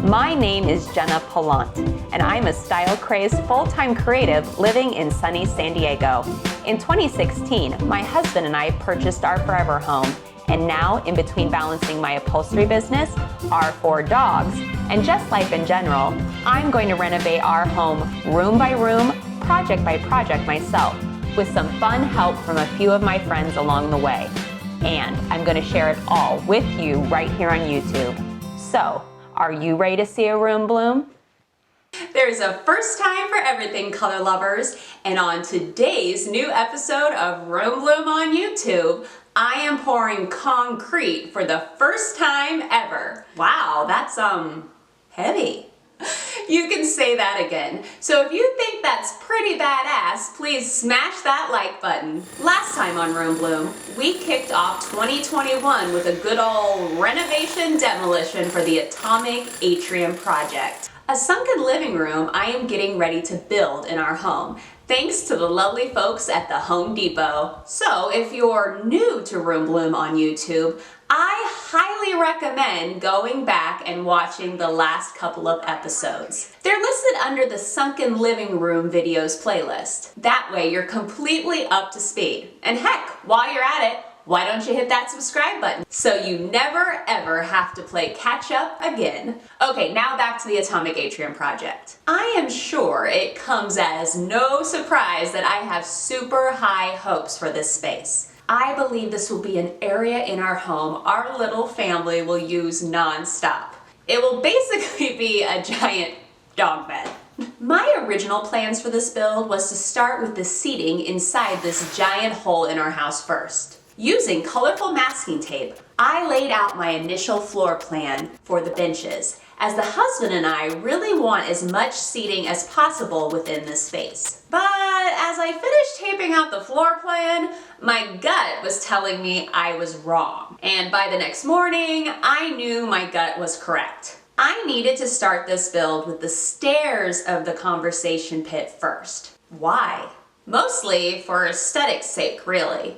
My name is Jenna Pallant, and I'm a style-crazed full-time creative living in sunny San Diego. In 2016, my husband and I purchased our forever home, and now, in between balancing my upholstery business, our 4 dogs, and just life in general, I'm going to renovate our home room by room, project by project myself, with some fun help from a few of my friends along the way. And I'm going to share it all with you right here on YouTube. So, are you ready to see a room bloom? There's a first time for everything, color lovers, and on today's new episode of Room Bloom on YouTube, I am pouring concrete for the first time ever. Wow, that's heavy. You can say that again. So if you think that's pretty badass, please smash that like button. Last time on Room Bloom, we kicked off 2021 with a good old renovation demolition for the Atomic Atrium project. A sunken living room I am getting ready to build in our home, thanks to the lovely folks at the Home Depot. So if you're new to Room Bloom on YouTube, I highly recommend going back and watching the last couple of episodes. They're listed under the Sunken Living Room videos playlist. That way you're completely up to speed. And heck, while you're at it, why don't you hit that subscribe button so you never ever have to play catch up again. Okay, now back to the Atomic Atrium project. I am sure it comes as no surprise that I have super high hopes for this space. I believe this will be an area in our home our little family will use non-stop. It will basically be a giant dog bed. My original plans for this build was to start with the seating inside this giant hole in our house first. Using colorful masking tape, I laid out my initial floor plan for the benches, as the husband and I really want as much seating as possible within this space. But as I finished taping out the floor plan, my gut was telling me I was wrong. And by the next morning, I knew my gut was correct. I needed to start this build with the stairs of the conversation pit first. Why? Mostly for aesthetics' sake, really.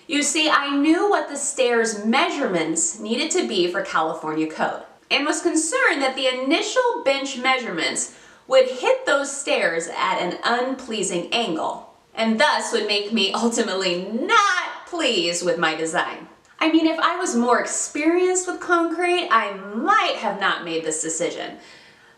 You see, I knew what the stairs measurements needed to be for California code, and was concerned that the initial bench measurements would hit those stairs at an unpleasing angle, and thus would make me ultimately not pleased with my design. I mean, if I was more experienced with concrete, I might have not made this decision.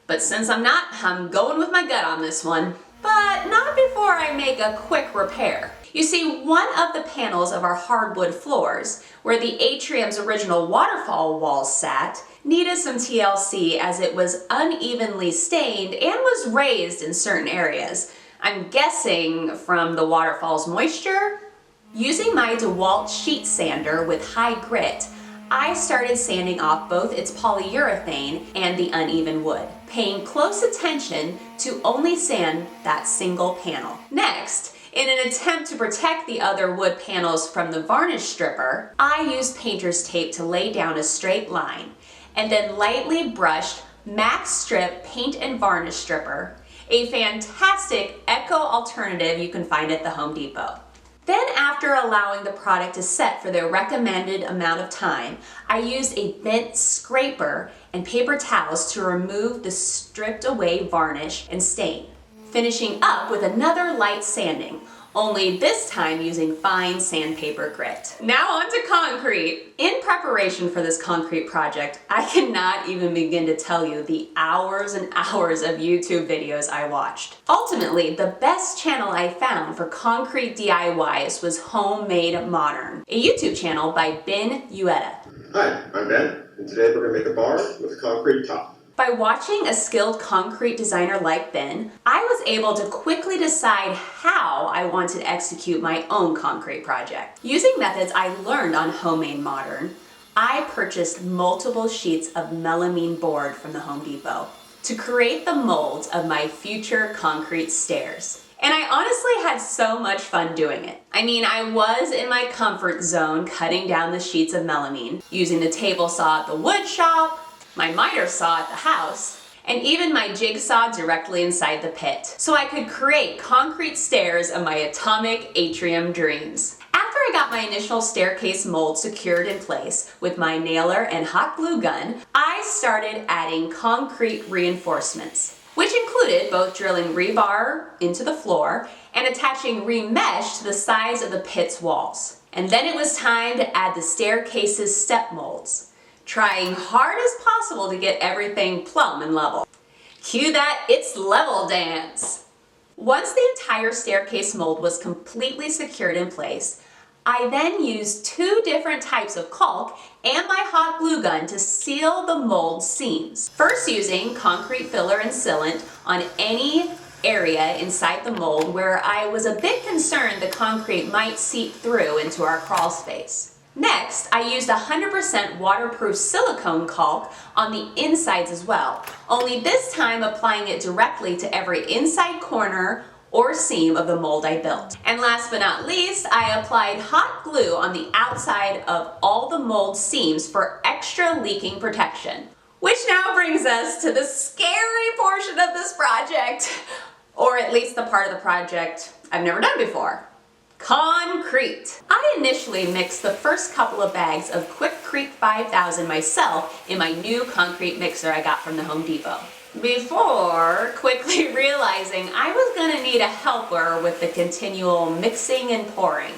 But since I'm not, I'm going with my gut on this one. But not before I make a quick repair. You see, one of the panels of our hardwood floors, where the atrium's original waterfall walls sat, needed some TLC as it was unevenly stained and was raised in certain areas. I'm guessing from the waterfall's moisture? Using my DeWalt sheet sander with high grit, I started sanding off both its polyurethane and the uneven wood, paying close attention to only sand that single panel. Next, in an attempt to protect the other wood panels from the varnish stripper, I used painter's tape to lay down a straight line, and then lightly brushed Max Strip Paint and Varnish Stripper, a fantastic eco alternative you can find at the Home Depot. Then, after allowing the product to set for their recommended amount of time, I used a bent scraper and paper towels to remove the stripped away varnish and stain, finishing up with another light sanding, only this time using fine sandpaper grit. Now on to concrete. In preparation for this concrete project, I cannot even begin to tell you the hours and hours of YouTube videos I watched. Ultimately, the best channel I found for concrete DIYs was Homemade Modern, a YouTube channel by Ben Ueda. Hi, I'm Ben, and today we're going to make a bar with a concrete top. By watching a skilled concrete designer like Ben, I was able to quickly decide how I wanted to execute my own concrete project. Using methods I learned on Homemade Modern, I purchased multiple sheets of melamine board from the Home Depot to create the molds of my future concrete stairs. And I honestly had so much fun doing it. I mean, I was in my comfort zone cutting down the sheets of melamine, using the table saw at the wood shop, my miter saw at the house, and even my jigsaw directly inside the pit, so I could create concrete stairs of my Atomic Atrium dreams. After I got my initial staircase mold secured in place with my nailer and hot glue gun, I started adding concrete reinforcements, which included both drilling rebar into the floor and attaching remesh to the sides of the pit's walls. And then it was time to add the staircase's step molds, trying hard as possible to get everything plumb and level. Cue that "it's level" dance. Once the entire staircase mold was completely secured in place, I then used 2 different types of caulk and my hot glue gun to seal the mold seams. First using concrete filler and sealant on any area inside the mold where I was a bit concerned the concrete might seep through into our crawl space. Next, I used 100% waterproof silicone caulk on the insides as well, only this time applying it directly to every inside corner or seam of the mold I built. And last but not least, I applied hot glue on the outside of all the mold seams for extra leaking protection. Which now brings us to the scary portion of this project, or at least the part of the project I've never done before. Concrete. I initially mixed the first couple of bags of Quikrete 5000 myself in my new concrete mixer I got from the Home Depot, before quickly realizing I was gonna need a helper with the continual mixing and pouring.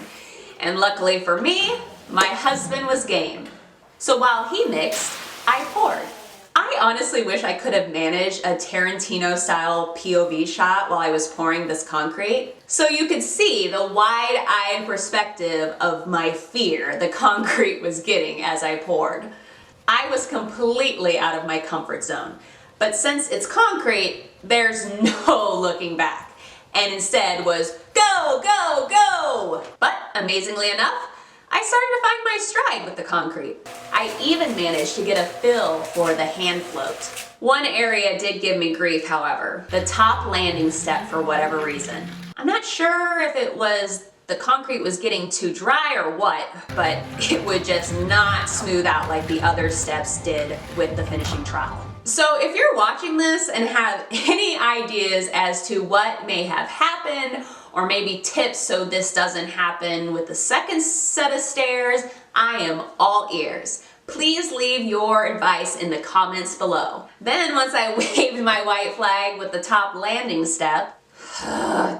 And luckily for me, my husband was game. So while he mixed, I poured. I honestly wish I could have managed a Tarantino-style POV shot while I was pouring this concrete, so you could see the wide-eyed perspective of my fear the concrete was getting as I poured. I was completely out of my comfort zone, but since it's concrete, there's no looking back, and instead was go, go, go! But amazingly enough, I started to find my stride with the concrete. I even managed to get a feel for the hand float. One area did give me grief, however, the top landing step for whatever reason. I'm not sure if it was the concrete was getting too dry or what, but it would just not smooth out like the other steps did with the finishing trowel. So if you're watching this and have any ideas as to what may have happened, or maybe tips so this doesn't happen with the second set of stairs, I am all ears. Please leave your advice in the comments below. Then once I waved my white flag with the top landing step,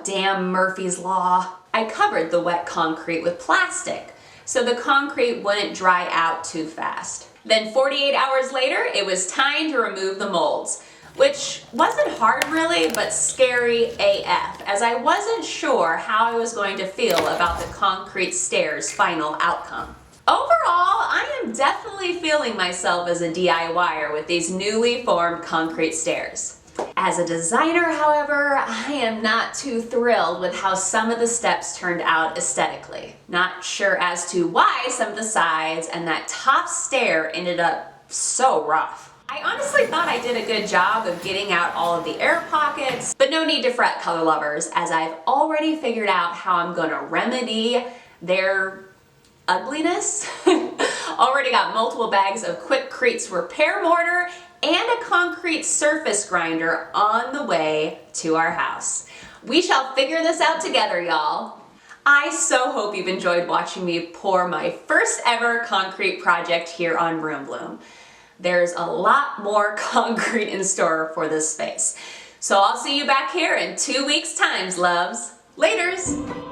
damn Murphy's Law, I covered the wet concrete with plastic so the concrete wouldn't dry out too fast. Then 48 hours later, it was time to remove the molds, which wasn't hard really, but scary AF, as I wasn't sure how I was going to feel about the concrete stairs' final outcome. Overall, I am definitely feeling myself as a DIYer with these newly formed concrete stairs. As a designer, however, I am not too thrilled with how some of the steps turned out aesthetically. Not sure as to why some of the sides and that top stair ended up so rough. I honestly thought I did a good job of getting out all of the air pockets, but no need to fret, color lovers, as I've already figured out how I'm gonna remedy their ugliness. Already got multiple bags of Quikrete's repair mortar and a concrete surface grinder on the way to our house. We shall figure this out together, y'all. I so hope you've enjoyed watching me pour my first ever concrete project here on Room Bloom. There's a lot more concrete in store for this space. So I'll see you back here in 2 weeks' time, loves. Laters!